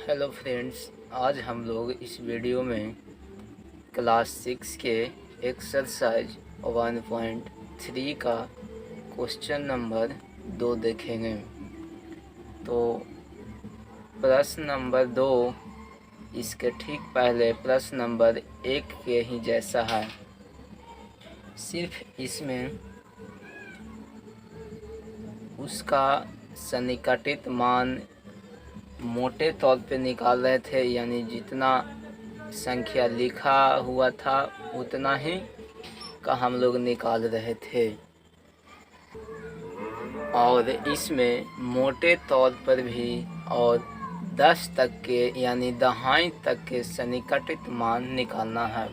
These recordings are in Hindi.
हेलो फ्रेंड्स, आज हम लोग इस वीडियो में क्लास 6 के एक्सरसाइज 1.3 का क्वेश्चन नंबर 2 देखेंगे। तो प्रश्न नंबर 2 इसके ठीक पहले प्रश्न नंबर 1 के ही जैसा है, सिर्फ इसमें उसका सन्निकटित मान मोटे तौर पे निकाल रहे थे, यानी जितना संख्या लिखा हुआ था उतना ही का हम लोग निकाल रहे थे। और इसमें मोटे तौर पर भी और 10 तक के यानी दहाई तक के सन्निकटित मान निकालना है।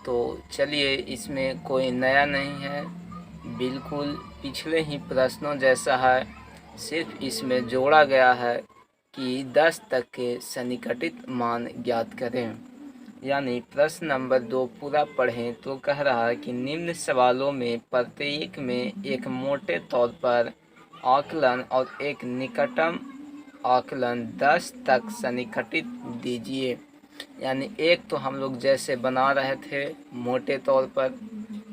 तो चलिए, इसमें कोई नया नहीं है, बिल्कुल पिछले ही प्रश्नों जैसा है। सिर्फ इसमें जोड़ा गया है कि 10 तक के सन्निकटित मान ज्ञात करें। यानी प्रश्न नंबर 2 पूरा पढ़ें तो कह रहा है कि निम्न सवालों में प्रत्येक में एक मोटे तौर पर आकलन और एक निकटतम आकलन 10 तक सन्निकटित दीजिए। यानी एक तो हम लोग जैसे बना रहे थे, मोटे तौर पर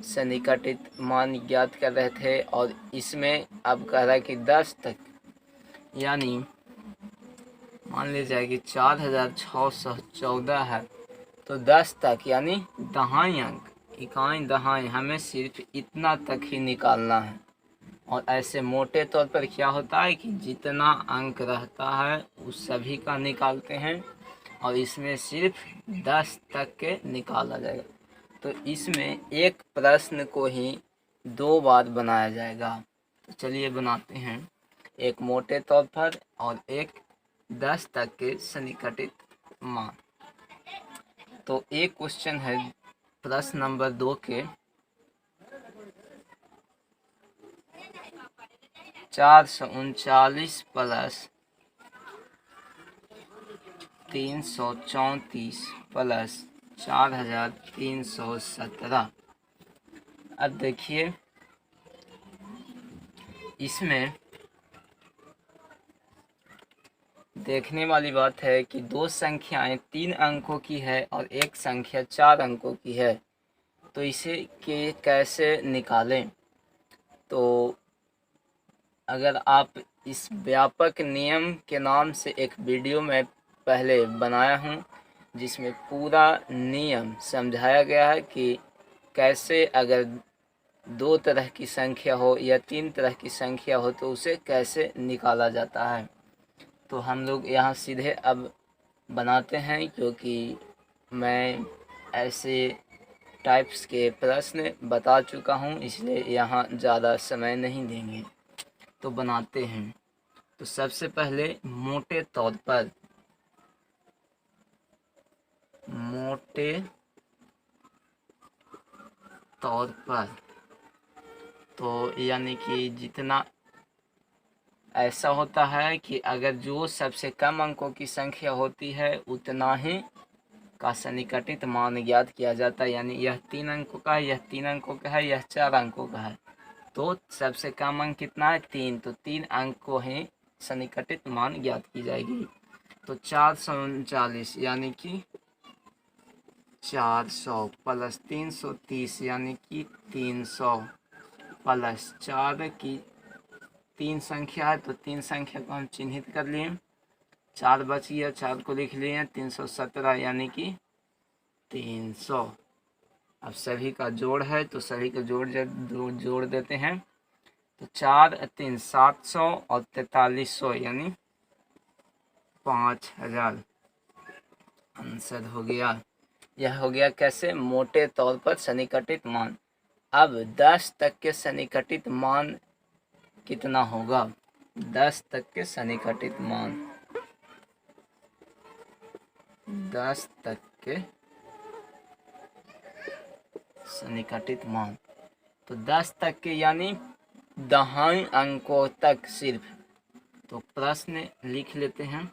सन्निकटित मान ज्ञात कर रहे थे, और इसमें अब कह रहा है कि 10 तक, यानी मान लीजिए कि 4614 है, तो 10 तक यानी दहाई अंक, इकाई दहाई, हमें सिर्फ इतना तक ही निकालना है। और ऐसे मोटे तौर पर क्या होता है कि जितना अंक रहता है उस सभी का निकालते हैं, और इसमें सिर्फ 10 तक के निकाला जाएगा। तो इसमें एक प्रश्न को ही 2 बार बनाया जाएगा। तो चलिए बनाते हैं, एक मोटे तौर पर और एक 10 तक के सन्निकटित मान। तो एक क्वेश्चन है प्रश्न नंबर 2 के 439 प्लस 334 प्लस 4317। अब देखिए, इसमें देखने वाली बात है कि दो संख्याएं 3 अंकों की है और एक संख्या 4 अंकों की है। तो इसे कैसे निकालें? तो अगर आप इस व्यापक नियम के नाम से एक वीडियो में पहले बनाया हूँ, जिसमें पूरा नियम समझाया गया है कि कैसे अगर 2 तरह की संख्या हो या 3 तरह की संख्या हो तो उसे कैसे निकाला जाता है। तो हम लोग यहाँ सीधे अब बनाते हैं, क्योंकि मैं ऐसे टाइप्स के प्रश्न बता चुका हूँ, इसलिए यहाँ ज़्यादा समय नहीं देंगे। तो बनाते हैं। तो सबसे पहले मोटे तौर पर तो यानी कि जितना ऐसा होता है कि अगर जो सबसे कम अंकों की संख्या होती है उतना ही का सन्निकटित मान ज्ञात किया जाता है। यानी यह 3 अंकों का है, यह 3 अंकों का है, यह 4 अंकों का है, तो सबसे कम अंक कितना है? 3। तो 3 अंक को ही सन्निकटित मान ज्ञात की जाएगी। तो 439 यानी कि 400 प्लस 330 यानी कि 300 प्लस 4 की 3 संख्या है, तो 3 संख्या को हम चिन्हित कर लिए, 4 बच गया, 4 को लिख लिए, 317 यानी कि 300। अब सभी का जोड़ है तो सभी का जोड़ देते हैं। तो 4 3 700 और 4300 यानी 5000 आंसर हो गया। यह हो गया कैसे? मोटे तौर पर सन्निकटित मान। अब 10 तक के सन्निकटित मान कितना होगा? 10 तक के सन्निकटित मान, 10 तक के सन्निकटित मान, तो 10 तक के यानी दहाई अंकों तक सिर्फ। तो प्रश्न लिख लेते हैं।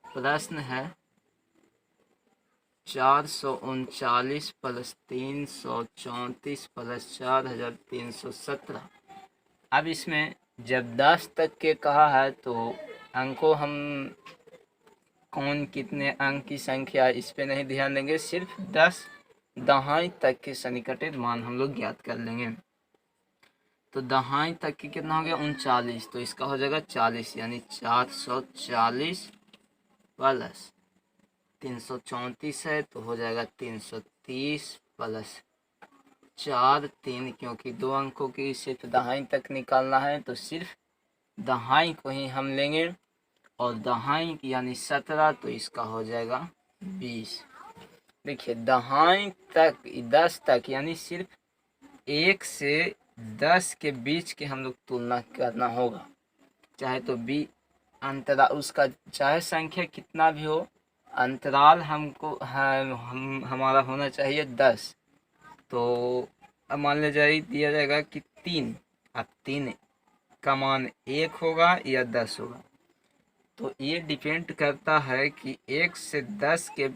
प्रश्न है 439 प्लस 334 प्लस 4317। अब इसमें जब 10 तक के कहा है तो अंकों हम कौन कितने अंक की संख्या इस पे नहीं ध्यान देंगे, सिर्फ 10 दहाई तक के सन्निकटित मान हम लोग ज्ञात कर लेंगे। तो दहाई तक की कितना हो गया 39, तो इसका हो जाएगा 40 यानी 440 प्लस 334 है तो हो जाएगा 330 प्लस 4 3, क्योंकि 2 अंकों की सिर्फ दहाई तक निकालना है तो सिर्फ दहाई को ही हम लेंगे और दहाई यानी 17, तो इसका हो जाएगा 20। देखिए दहाई तक 10 तक यानी सिर्फ 1 से 10 के बीच के हम लोग तुलना करना होगा, चाहे तो अंतराल उसका चाहे संख्या कितना भी हो, अंतराल हमको हमारा होना चाहिए 10। तो अब मान लिया दिया जाएगा कि 3, अब 3 का मान 1 होगा या 10 होगा, तो ये डिपेंड करता है कि 1 से 10 के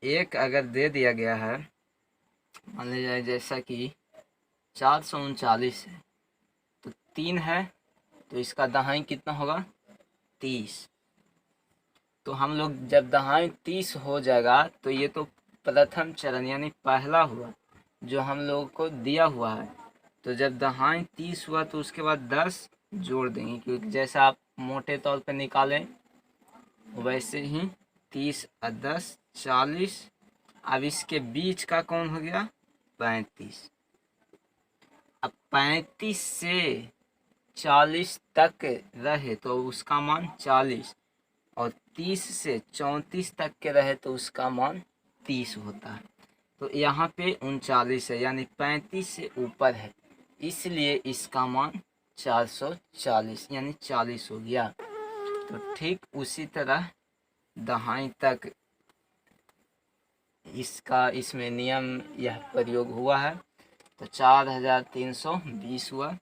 1 अगर दे दिया गया है, मान लिया जैसा कि 439 है तो 3 है तो इसका दहाई कितना होगा 30। तो हम लोग जब दहाई 30 हो जाएगा तो ये तो प्रथम चरण यानी पहला हुआ जो हम लोगों को दिया हुआ है। तो जब दहाई 30 हुआ तो उसके बाद 10 जोड़ देंगे, क्योंकि जैसा आप मोटे तौर पे निकालें वैसे ही 30 और 10 40। अब इसके बीच का कौन हो गया 35। अब 35 से 40 तक रहे तो उसका मान 40 और 30 से 34 तक के रहे तो उसका मान 30 होता है। तो यहाँ पे 39 है यानी 35 से ऊपर है, इसलिए इसका मान 440 यानी 40 हो गया। तो ठीक उसी तरह दहाई तक इसमें नियम यह प्रयोग हुआ है। तो 4320 हुआ।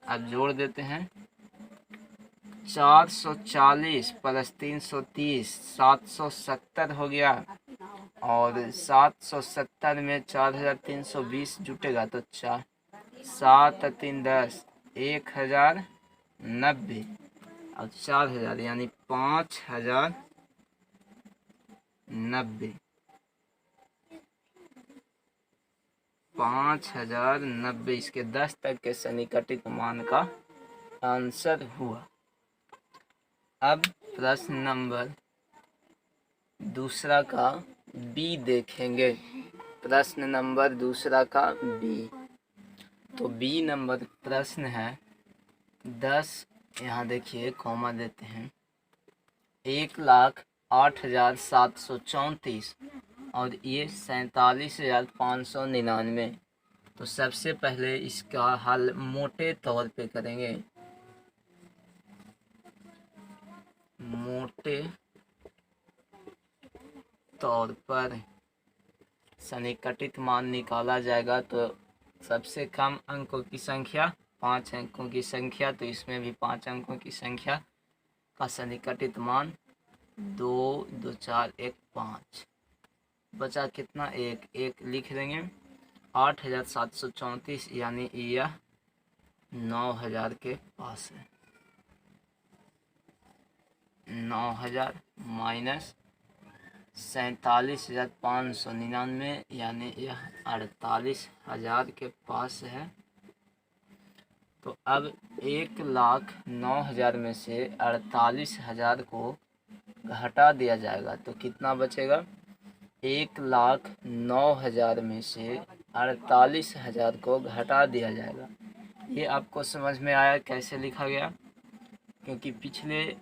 अब जोड़ देते हैं 440 प्लस 330 770 हो गया और 770 में 4320 जुटेगा तो 7 3 10 1090 और 4000 यानी 5090 5090 इसके 10 तक के सन्निकटित मान का आंसर हुआ। अब प्रश्न नंबर दूसरा का बी देखेंगे। प्रश्न नंबर दूसरा का बी। तो बी नंबर प्रश्न है 10, यहाँ देखिए कॉमा देते हैं 1,08,734 और ये 47,599। तो सबसे पहले इसका हल मोटे तौर पे करेंगे। मोटे तौर पर सन्निकटित मान निकाला जाएगा तो सबसे कम अंकों की संख्या 5 अंकों की संख्या, तो इसमें भी 5 अंकों की संख्या का सन्निकटित मान 2 2 4 1 5 बचा कितना 1 लिख देंगे 8,734 यानी यह 9,000 के पास है। 9,000 माइनस 47,599 यानी यह 48,000 के पास है। तो अब 1,09,000 में से 48,000 को घटा दिया जाएगा तो कितना बचेगा 1,09,000 में से 48,000 को घटा दिया जाएगा। ये आपको समझ में आया कैसे लिखा गया, क्योंकि पिछले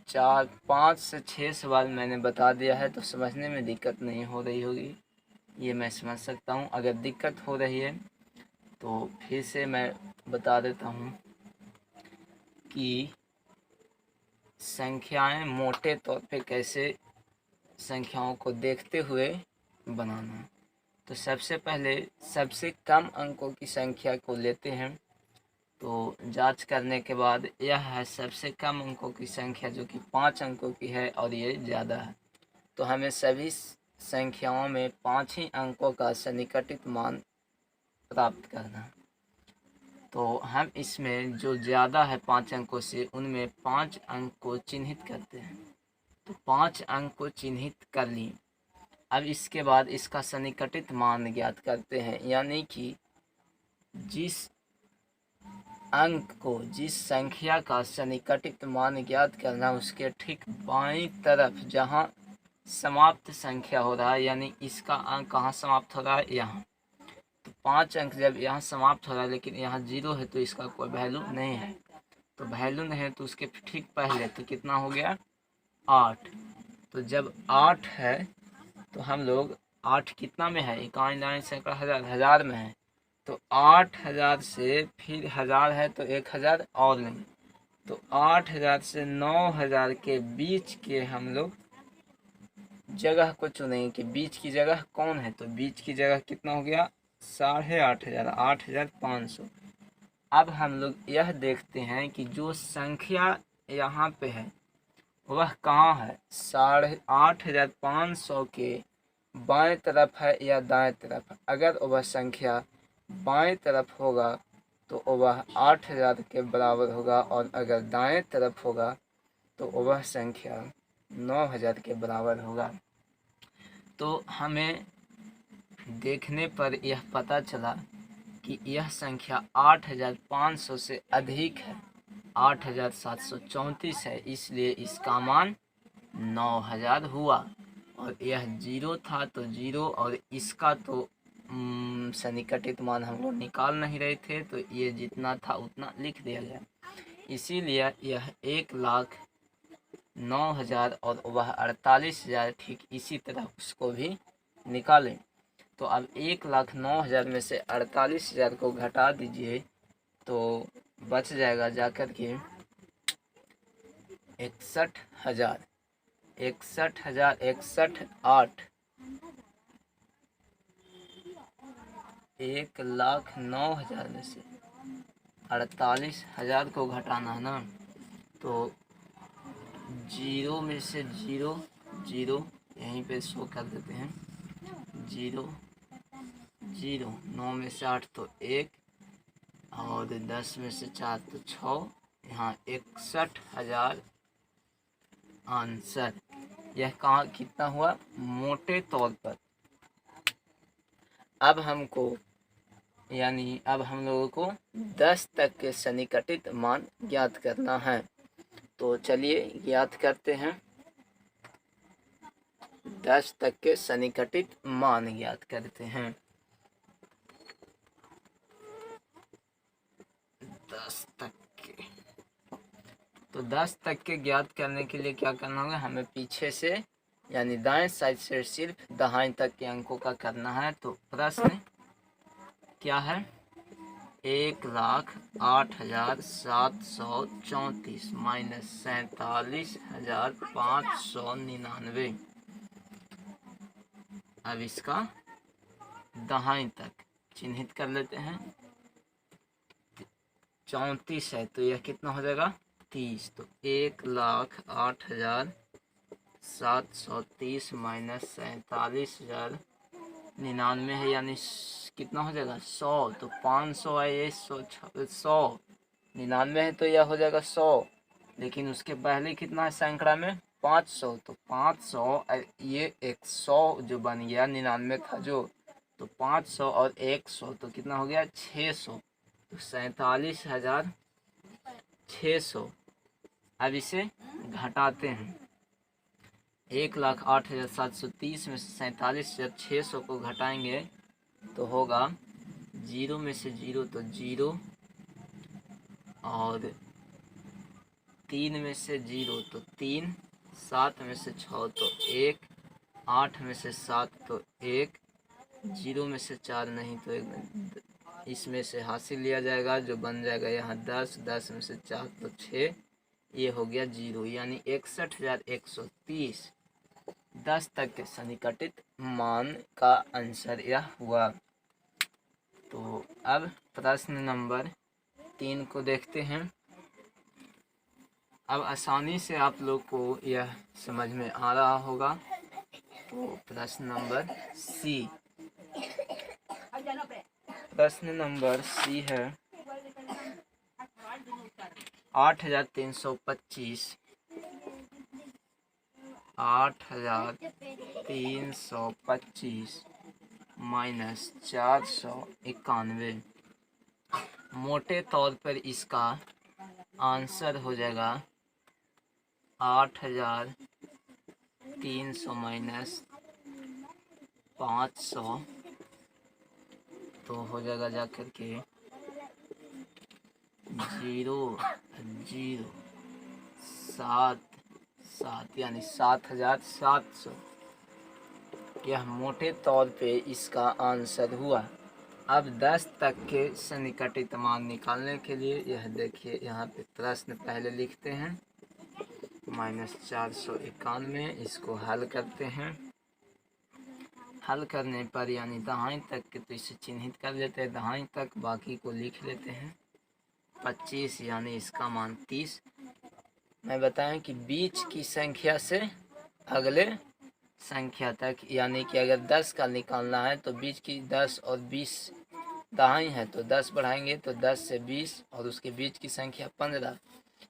4-5 से 6 सवाल मैंने बता दिया है तो समझने में दिक्कत नहीं हो रही होगी, ये मैं समझ सकता हूँ। अगर दिक्कत हो रही है तो फिर से मैं बता देता हूँ कि संख्याएं मोटे तौर पे कैसे संख्याओं को देखते हुए बनाना। तो सबसे पहले सबसे कम अंकों की संख्या को लेते हैं, तो जांच करने के बाद यह है सबसे कम अंकों की संख्या जो कि 5 अंकों की है और ये ज़्यादा है। तो हमें सभी संख्याओं में 5 ही अंकों का सन्निकटित मान प्राप्त करना। तो हम इसमें जो ज़्यादा है 5 अंकों से, उनमें 5 अंक को चिन्हित करते हैं। तो 5 अंक को चिन्हित कर लिए। अब इसके बाद इसका सन्निकटित मान ज्ञात करते हैं, यानी कि जिस अंक को, जिस संख्या का सन्निकटित मान ज्ञात करना, उसके ठीक बाईं तरफ जहाँ समाप्त संख्या हो रहा है, यानी इसका अंक कहाँ समाप्त हो रहा है, यहाँ। तो 5 अंक जब यहाँ समाप्त हो रहा है, लेकिन यहाँ 0 है, तो इसका कोई वैल्यू नहीं है। तो वैल्यू नहीं है तो उसके ठीक पहले तो कितना हो गया, 8। तो जब 8 है तो हम लोग 8 कितना में है, इकाई दाई सैकड़ा हज़ार में है। तो 8000 से फिर 1000 है तो 1000 और नहीं। तो 8000 से 9000 के बीच के हम लोग जगह को चुनेंगे कि बीच की जगह कौन है। तो बीच की जगह कितना हो गया, 8500, 8500। अब हम लोग यह देखते हैं कि जो संख्या यहाँ पे है वह कहाँ है, 8500 के बाएं तरफ है या दाएं तरफ। अगर वह संख्या बाएं तरफ होगा तो वह 8000 के बराबर होगा, और अगर दाएं तरफ होगा तो वह संख्या 9000 के बराबर होगा। तो हमें देखने पर यह पता चला कि यह संख्या 8500 से अधिक है, 8734 है, इसलिए इसका मान 9000 हुआ। और यह 0 था तो 0, और इसका तो सन्निकटित मान हम लोग निकाल नहीं रहे थे, तो ये जितना था उतना लिख दिया गया। इसीलिए यह 1,09,000 और वह 48,000, ठीक इसी तरह उसको भी निकालें। तो अब 1,09,000 में से 48,000 को घटा दीजिए तो बच जाएगा जाकर के 61,000। 61,000, 61,8, 1,09,000 में से 48,000 को घटाना है ना। तो 0 में से 0 0 यहीं पे शो कर देते हैं, 0 0, 9 में से 8 तो 1, और 10 में से 4 तो 6, यहाँ 61,000 आंसर। यह कहाँ कितना हुआ, मोटे तौर पर। अब हमको, यानी अब हम लोगों को 10 तक के सन्निकटित मान ज्ञात करना है। तो चलिए ज्ञात करते हैं। 10 तक के सन्निकटित मान ज्ञात करते हैं। 10 तक के, तो 10 तक के ज्ञात करने के लिए क्या करना होगा, हमें पीछे से यानी दाएं साइड से सिर्फ दहाई तक के अंकों का करना है। तो प्रश्न क्या है, 1,08,734 माइनस 47,599। अब इसका दहाई तक चिन्हित कर लेते हैं। 34 है तो यह कितना हो जाएगा, 30। तो 1,08,730 माइनस 47,099 है, यानी कितना हो जाएगा, 100। तो 500 है, ये 100 99 है तो यह हो जाएगा 100। लेकिन उसके पहले कितना है सैकड़ा में, 500। तो 500 ये 100 जो बन गया, 99 था जो, तो 500 और 100 तो कितना हो गया, 600। तो 47,600। अब इसे घटाते हैं। 1,08,730 में से 47,600 को घटाएंगे तो होगा 0 में से 0 तो 0, और 3 में से 0 तो 3, 7 में से 6 तो 1, 8 में से 7 तो 1, 0 में से 4 नहीं तो 1, इसमें से हासिल लिया जाएगा जो बन जाएगा यहाँ 10, 10 में से 4 तो 6, ये हो गया 0, यानी 61,130। 10 तक के सन्निकटित मान का आंसर यह हुआ। तो अब प्रश्न नंबर 3 को देखते हैं। अब आसानी से आप लोग को यह समझ में आ रहा होगा। तो प्रश्न नंबर सी, प्रश्न नंबर सी है 8,325 8,325 माइनस 491। मोटे तौर पर इसका आंसर हो जाएगा 8,300 माइनस 500, तो हो जाएगा जा करके 0,077 यानी 7,700। यह मोटे तौर पे इसका आंसर हुआ। अब 10 तक के सन्निकटित मान निकालने के लिए यह देखिए यहाँ पे प्रश्न पहले लिखते हैं -491, इसको हल करते हैं। हल करने पर यानी दहाई तक के तो इसे चिन्हित कर लेते हैं, दहाई तक बाकी को लिख लेते हैं। 25 यानी इसका मान 30। मैं बताएं कि बीच की संख्या से अगले संख्या तक, यानी कि अगर 10 का निकालना है तो बीच की 10 और 20 दहाई है तो 10 बढ़ाएंगे तो 10 से 20 और उसके बीच की संख्या 15,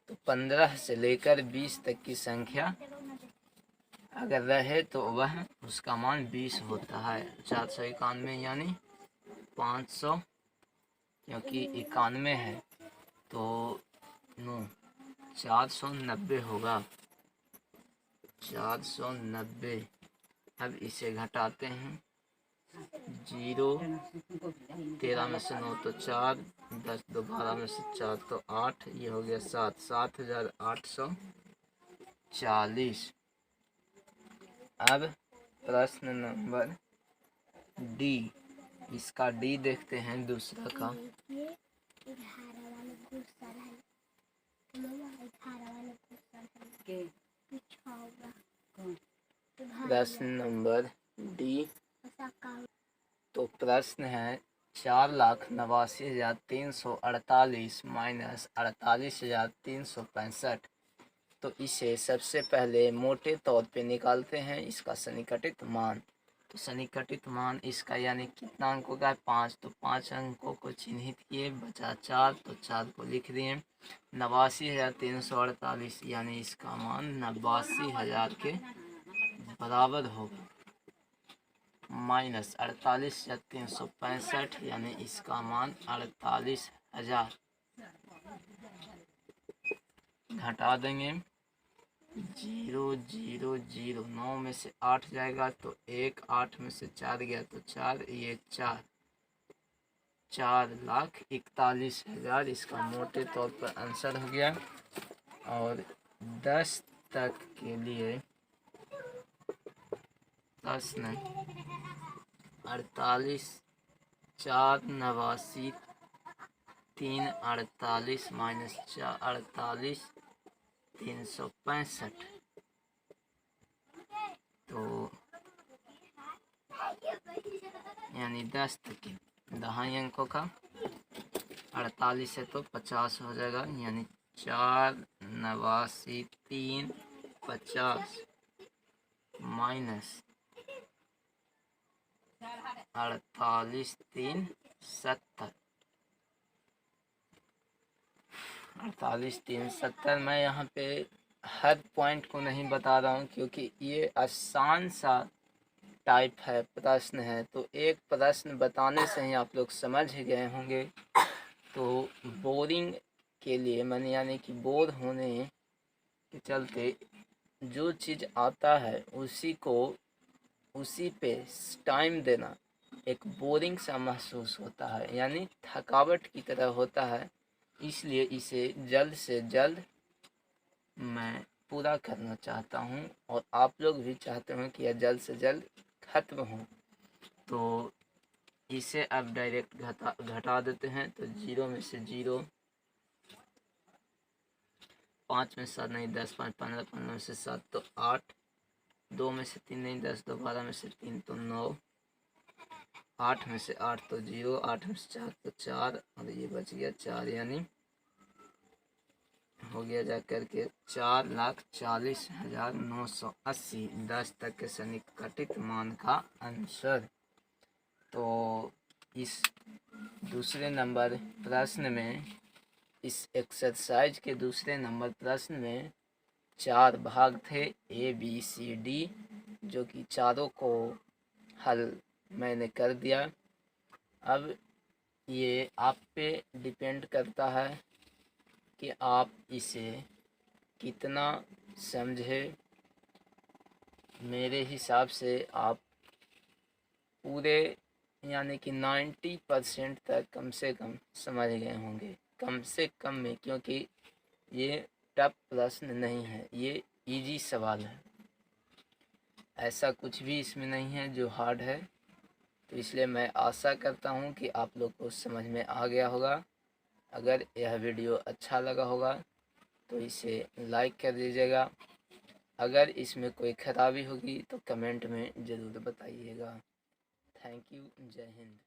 तो 15 से लेकर 20 तक की संख्या अगर रहे तो वह उसका मान 20 होता है। 491 यानी 500, क्योंकि 91 है तो 490 होगा, 490। अब इसे घटाते हैं, 0, 13 में से 9 तो 4, 10 2 12 में से 4 तो 8, ये हो गया 7, 7,840। अब प्रश्न नंबर डी, इसका डी देखते हैं दूसरा का। प्रश्न नंबर डी, तो प्रश्न है 4,89,348 माइनस 48,365। तो इसे सबसे पहले मोटे तौर पे निकालते हैं इसका सन्निकटित मान। तो सन्निकटित मान इसका यानी कितना अंकों का है 5, तो 5 अंकों को चिन्हित किए, बचा 4 तो 4 को लिख दिए। 89,348 यानी इसका मान 89,000 के बराबर होगा, माइनस 48,365 यानी इसका मान 48,000। घटा देंगे, 0 0 0, 9 में से 8 जाएगा तो 1, 8 में से 4 गया तो 4, ये 4,41,000 इसका मोटे तौर पर आंसर हो गया। और 10 तक के लिए प्रश्न 48, 4, 89, 3, 48 माइनस 48, 365, तो यानी 10 तक के दहाई अंकों का 48 है तो 50 हो जाएगा, यानी 4, 89, 3, 50 माइनस 48, 3, 70, 48, 3, 70। मैं यहाँ पे हर पॉइंट को नहीं बता रहा हूँ क्योंकि ये आसान सा टाइप है प्रश्न है, तो एक प्रश्न बताने से ही आप लोग समझ गए होंगे। तो बोरिंग के लिए मैंने यानी कि बोर होने के चलते जो चीज़ आता है उसी पे टाइम देना एक बोरिंग सा महसूस होता है, यानी थकावट की तरह होता है। इसलिए इसे जल्द से जल्द मैं पूरा करना चाहता हूं और आप लोग भी चाहते हैं कि यह जल्द से जल्द खत्म हो। तो इसे अब डायरेक्ट घटा देते हैं, तो 0 में से 0, 5 में 7 नहीं, 10 5 15, 15 में से 7 तो 8, 2 में से 3 नहीं, 10 2 12 में से 3 तो 9, 8 में से 8 तो 0, 8 में से 4 तो 4 और ये बच गया 4, यानी हो गया जा करके 4,40,980 10 तक के सन्निकटित मान का आंसर। तो इस दूसरे नंबर प्रश्न में, इस एक्सरसाइज के दूसरे नंबर प्रश्न में 4 भाग थे ABCD, जो कि चारों को हल मैंने कर दिया। अब ये आप पे डिपेंड करता है कि आप इसे कितना समझे। मेरे हिसाब से आप पूरे यानी कि 90% तक कम से कम समझ गए होंगे, कम से कम में, क्योंकि ये टफ प्रश्न नहीं है, ये इजी सवाल है। ऐसा कुछ भी इसमें नहीं है जो हार्ड है। तो इसलिए मैं आशा करता हूँ कि आप लोग को समझ में आ गया होगा। अगर यह वीडियो अच्छा लगा होगा तो इसे लाइक कर दीजिएगा। अगर इसमें कोई खराबी होगी तो कमेंट में ज़रूर बताइएगा। Thank you. जय हिंद।